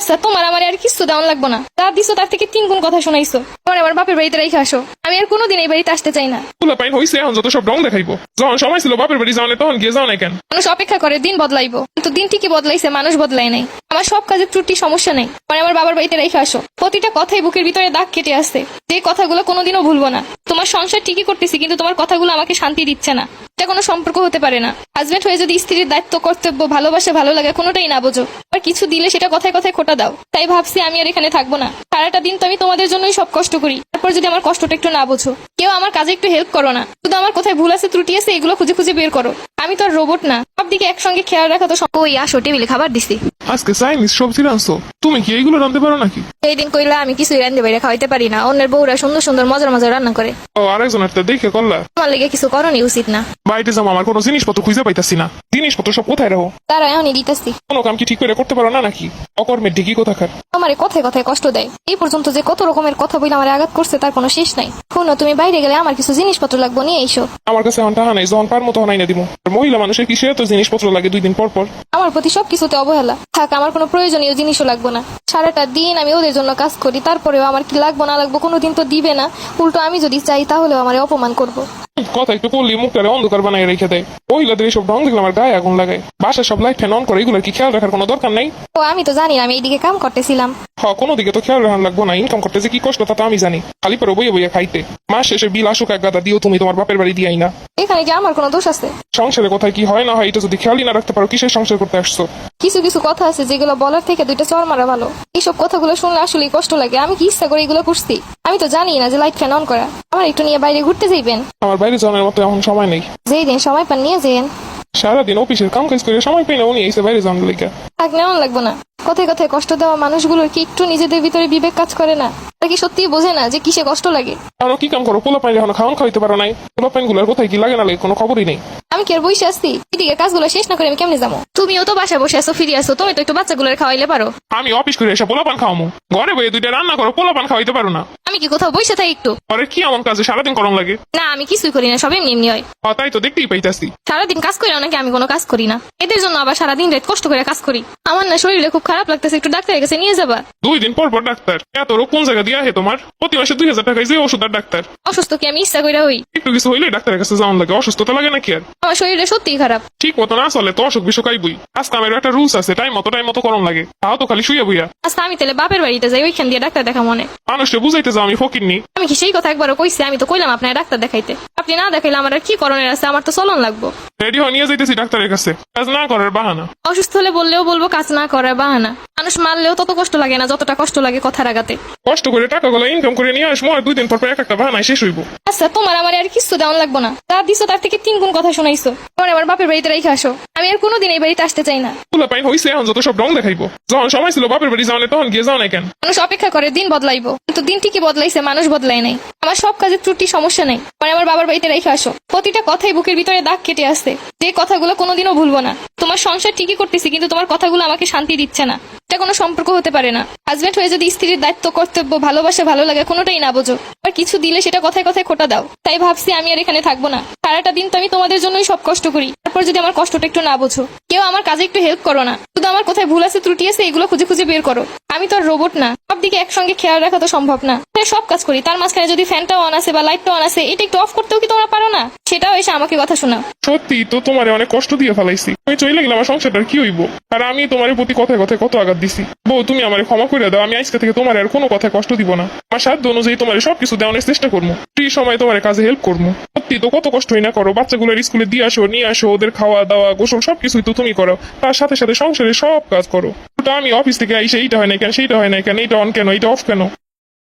আচ্ছা তোমার আমার আর কিছু দাম লাগবো না, যা দিছো তার থেকে 3 গুণ কথা শোনাইছো। তোমার আমার বাপের বাড়িতে রেখে আসো, আমি আর কোনোদিন এই বাড়িতে আসতে চাই না। পোলা পাইন হইছে এখন যত সব রং দেখাইবো। যখন সময় ছিল বাপের বাড়ি যাওয়ানে তখন গিয়ে যাও না কেন? মানুষ অপেক্ষা করে দিন বদলাইবো, কিন্তু দিন ঠিকই বদলাইছে, মানুষ বদলায় নাই। আমার সব কাজের ত্রুটি সমস্যা নেই, পরে আমার বাবার বাড়িতে রেখে আসো। প্রতিটা কথাই বুকের ভিতরে দাগ কেটে আসছে, যে কথাগুলো কোনোদিনও ভুলবো না। তোমার সংসার ঠিকই করতেছি, কিন্তু তোমার কথাগুলো আমাকে শান্তি দিচ্ছে না। এটা কোনো সম্পর্ক হতে পারে না। হাজবেন্ড হয়ে যদি স্ত্রীর দায়িত্ব, কর্তব্য, ভালোবাসা, ভালো লাগে কোনোটাই না বোঝো, আর কিছু দিলে সেটা কথায় কথায় খোটা দাও। তাই ভাবছি আমি আর এখানে থাকবো না। সারাটা দিন তো আমি তোমাদের জন্যই সব কষ্ট করি, তারপর যদি আমার কষ্টটা একটু না বোঝো, কেউ আমার কাজে একটু হেল্প করো না। শুধু আমার কোথায় ভুল আছে, ত্রুটি আছে, এগুলো খুঁজে খুঁজে বের করো। আমি তো আর রোবট না, সব দিকে একসঙ্গে খেয়াল রাখা তো ওই আসো, টেবিলে খাবার দিছি। আজকে চাইনিজ সবজি রাঁধছো, তুমি কি এইগুলো রাঁধতে পারো নাকি? এই দিন কইলা আমি কিছুই রান্ধতে বাইরে খাওয়াইতে পারি না, অন্যের বউরা সুন্দর সুন্দর মজার মজার রান্না করে। ও আরেকজনের তো দেখে করলা। আমার লেগে কিছু করণই উচিত না। বাড়িতে যাবো, আমার কোনো জিনিসপত্র খুঁজে পাইতাছি না। জিনিসপত্র সব কোথায় রাখো? তারা এখনই দিতেছি। কোনো কাম কি ঠিক করে করতে পারো না নাকি? অকর্মের ঢিকি কোথাকার। আমার কথায় কথায় কষ্ট দেয়। এই পর্যন্ত যে কত রকমের কথা বলে আমার আঘাত করছে তার কোনো শেষ নাই। শোনো, তুমি বাইরে গেলে আমার কিছু জিনিসপত্র লাগবে, নিয়ে এসো। আমার কাছে এখন টাকা নাই, যখন পারমো তখন আইনা দিবো। আর মহিলা মানুষের কি সে তো জিনিসপত্র লাগে 2 দিন পর পর? আমার প্রতি সবকিছুতে অবহেলা। থাক, আমার কোনো প্রয়োজনীয় জিনিসও লাগবে না। সারাটা দিন আমি ওদের জন্য কাজ করি, তারপরেও আমার কি লাগবো না লাগবো কোনোদিন তো দিবে না। উল্টো আমি যদি চাই তাহলেও আমার অপমান করবো। কথা একটু করলি মুখটারে অন্ধকার বানাই রেখে দেয়। মহিলাদের এইসব ঢং দেখলে আমার গায়ে আগুন লাগায়। বাসায় সব লাইট ফ্যান অন করে, এগুলোর কি খেয়াল রাখার কোনো দরকার নাই? ও আমি তো জানি না, আমি এইদিকে কাম করতেছিলাম। কোনো দিকে তো খেয়াল রাখার লাগবো না। ইনকাম করতে যে কি কষ্ট তা তো আমি জানি। খালি পরে বইয়ে বইয়ে খাইতে। মাস শেষে বিল আসুক এক গাদা দিও, তুমি তোমার বাপের বাড়ি দিয়াই না। এখানে কি আমার কোনো দোষ আছে? সংসারে কোথায় কি হয় না হয় এটা যদি খেয়ালই না রাখতে পারো, কিসের সংসার করতে আসছো? কিছু কিছু কথা আছে যেগুলো বলার থেকে 2টা চর মারা ভালো। এইসব কথাগুলো শুনলে আসলেই কষ্ট লাগে। আমি কি ইচ্ছা করে এগুলো করছি? আমি তো জানি না যে লাইট ফ্যান অন করা। আমার একটু নিয়ে বাইরে ঘুরতে যাইবেন? আমার বাইরে যাওয়ার মতো এখন সময় নেই। যেই দিন সময় পান নিয়ে যেন। সারাদিন অফিসের কাম কাজ করে সময় পাই না, উনি এসে বাইরে যাওয়ার লেগে। থাক, নেওয়ান লাগবো না। কথায় কথায় কষ্ট দেওয়া মানুষগুলোর কি একটু নিজেদের ভিতরে বিবেক কাজ করে না? তারা কি সত্যিই বোঝে না যে কিসে কষ্ট লাগে? এখনো কি কাম করো? পোলা পাইন এখনো খাওয়ান খাওয়াইতে পারো নাই? পোলা পাইন গুলোর কোথায় কি লাগে না লাগে কোনো খবরই নেই। আমি কি আর বসে আসছি? এদিকে কাজগুলো শেষ না করে আমি কেমনে যাবো? তুমিও তো বাসায় বসে আসো, ফিরে আসো, তুমি তো একটু বাচ্চাগুলোর খাওয়াইলে পারো। আমি অফিস করে এসে পোলা পান খাওয়ামো, ঘরে বইয়ে 2টা রান্না করো, পোলা পান খাওয়াইতে পারো না? আমি কি কোথাও বসে থাকি একটু? ঘরে কি এমন কাজে সারাদিন করম লাগে? না, আমি কিছুই করি না, সব এমনি এমনি হয়। তাই তো দেখতেই পাইতাছি। সারাদিন কাজ করি নাকি আমি কোনো কাজ করি না? এদের জন্য আবার সারাদিন রাত কষ্ট করে কাজ করি। আমার না শরীরে খুব খারাপ লাগতেছে, একটু ডাক্তারের কাছে নিয়ে যাবা? 2 দিন পর পর ডাক্তার? এত রোগ কোন জায়গা দিয়া হে তোমার? প্রতি মাসে 2000 টাকা যে ওষুধ আর ডাক্তার। অসুস্থ কি আমি ইচ্ছা কইরা হই? একটু কিছু হইলে ডাক্তারের কাছে যাওয়ান লাগে, অসুস্থতা লাগে নাকি আর? আমার শরীরে সত্যিই খারাপ। ঠিক মতো না চলে তো অসুখ বিসুখ আইবই। আজকে আমার একটা রুলস আছে, টাইম মতো করম লাগে, তাও তো খালি শুয়ে বইয়া। আচ্ছা আমি তাহলে বাপের বাড়িতে যাই, ওইখান দিয়ে ডাক্তার দেখা মনে। মানুষকে বুঝাইতে যাও আমি ফকিরনি? আমি কি সেই কথা একবারও কইছি? আমি তো কইলাম আপনার ডাক্তার দেখাইতে। আপনি না দেখাইলে আমার আর কি করণের আছে? আমার তো চলন লাগবো। রেডি হয়ে নিয়ে যাইতেছি ডাক্তারের কাছে, কাজ না করার বাহানা। অসুস্থ হলে বললেও বলবো কাজ না করার বাহানা। মানুষ মারলেও তত কষ্ট লাগে না যতটা কষ্ট লাগে কথার আগাতে। কষ্ট করে টাকাগুলো ইনকাম করে নিয়ে আসবো, আর 2 দিন পর পর একটা বাহানায় শেষ হইব। আচ্ছা তোমার আমার আর কিছু দাম লাগবো না, যা দিছো তার থেকে 3 গুণ কথা শোনাইছো। পরে আমার বাপের বাড়িতে রেখে আসো, আমি আর কোনোদিন এই বাড়িতে আসতে চাই না। পোলা পাইন হইছে এখন যত সব রং দেখাইবো। যখন সময় ছিল বাপের বাড়ি যাওয়ানে তখন গিয়ে যাও না কেন? মানুষ অপেক্ষা করে দিন বদলাইবো, কিন্তু দিন ঠিকই বদলাইছে, মানুষ বদলায় নাই। আমার সব কাজের ত্রুটি সমস্যা নেই, পরে আমার বাবার বাড়িতে রেখে আসো। প্রতিটা কথাই বুকের ভিতরে দাগ কেটে আসছে, যে কথাগুলো কোনোদিনও ভুলবো না। তোমার সংসার ঠিকই করতেছি, কিন্তু তোমার কথাগুলো আমাকে শান্তি দিচ্ছে না। এটা কোনো সম্পর্ক হতে পারে না। হাজবেন্ড হয়ে যদি স্ত্রীর দায়িত্ব, কর্তব্য, ভালোবাসা, ভালো লাগে কোনোটাই না বোঝো, আর কিছু দিলে সেটা কথায় কথায় খোটা দাও। তাই ভাবছি আমি আর এখানে থাকবো না। সারাটা দিন তো আমি তোমাদের জন্যই সব কষ্ট করি, তারপর যদি আমার কষ্টটা একটু না বোঝো, কেউ আমার কাজে একটু হেল্প করো না। শুধু আমার কোথায় ভুল আছে, ত্রুটি আছে, এগুলো খুঁজে খুঁজে বের করো। আমি তো আর রোবট না, সব দিকে একসঙ্গে খেয়াল রাখা তো সম্ভব না। তাই সব কাজ করি, তার মাঝখানে যদি ফ্যানটা অন আছে বা লাইটটা অন আছে, এটা একটু অফ করতেও কি তোমরা পারো না? সেটাও এসে আমাকে কথা শোনাও। সত্যি তো তোমারে অনেক কষ্ট দিয়ে ফেলাইছি। আমি চলে গেলে আমার সংসারটার কি হইব? আর আমি তোমার প্রতি কথায় কথায় কত আঘাত দিছি। বউ তুমি আমার ক্ষমা করে দাও, আমি আজকে থেকে তোমার আর কোনো কথায় কষ্ট দিব না। আমার সাধ্য অনুযায়ী তোমার সবকিছু দেওয়ানোর চেষ্টা করবো, ফ্রি সময় তোমার কাজে হেল্প করবো। সত্যি তো কত কষ্টই না করো, বাচ্চাগুলোর স্কুলে দিয়ে আসো, নিয়ে আসো, ওদের খাওয়া দাওয়া গোসল সবকিছুই তো তুমি করো। তার সাথে সাথে সংসারে সব কাজ করো। ওটা আমি অফিস থেকে আইসে এইটা হয় না কেন, সেইটা হয় না কেন, এইটা অন কেন, এইটা অফ কেন,